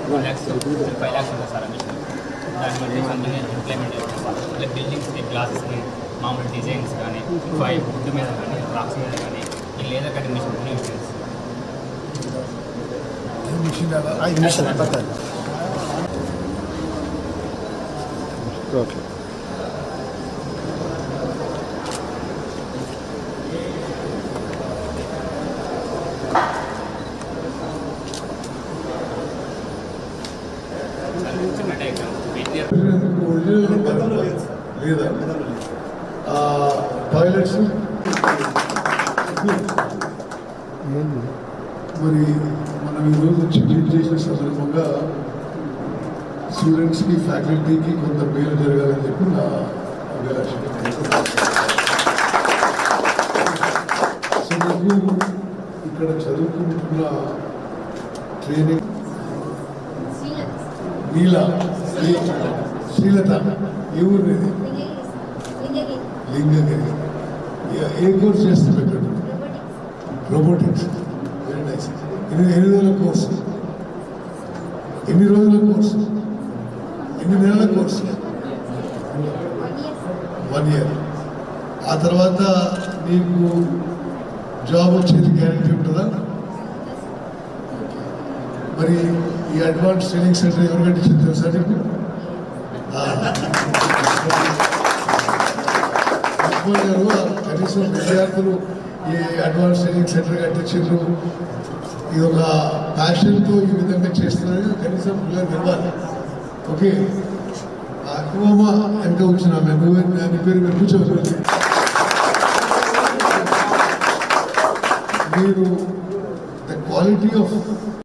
2 lakhs to 5 lakhs ఉంటుంది sir admission. దాన్ని బట్టి సంథింగ్ ఇంప్లిమెంట్ చేస్తాం సార్. అంటే బిల్డింగ్స్కి గ్లాసెస్కి మామూలు డిజైన్స్ కానీ వుడ్ మీద కానీ రాక్స్ మీద కానీ ఈ లేదర్ కటింగ్ మిషన్ యూజ్ చేస్తాం. ఓకే. లేదా టాయిలెట్స్ మరి మనం ఈరోజు వచ్చి డీల్ చేసిన సందర్భంగా స్టూడెంట్స్కి ఫ్యాకల్టీకి కొంత మేలు జరగాలని చెప్పి నా అభిలాష. సో మీకు ఇక్కడ చదువుకుంటున్న ట్రైనింగ్ శ్రీలత ఏ ఊరు ఇది? లింగగిరి. ఏ కోర్స్ చేస్తారు ఇక్కడ? రోబోటిక్స్. Very nice. ఎన్ని రోజుల కోర్సు? ఎన్ని రోజుల కోర్సు? ఎన్ని నెలల కోర్సు? 1 year. ఆ తర్వాత నీకు జాబ్ వచ్చేది గ్యారెంటీ ఉంటుందా? మరి ఈ అడ్వాన్స్ ట్రైనింగ్ సెంటర్ ఎవరు కట్టించింది తెలుసా నీకు? గారు కనీసం విద్యార్థులు ఈ అడ్వాన్స్ ట్రైనింగ్ సెంటర్ కట్టించారు. ఇది ఒక ప్యాషన్తో ఈ విధంగా చేస్తున్నారు. కనీసం పిల్లలు తెలవాలి. ఓకే. నువ్వమ్మ ఎంత వచ్చినా నువ్వు నీ పేరు కూర్చోవచ్చు. మీరు ద క్వాలిటీ ఆఫ్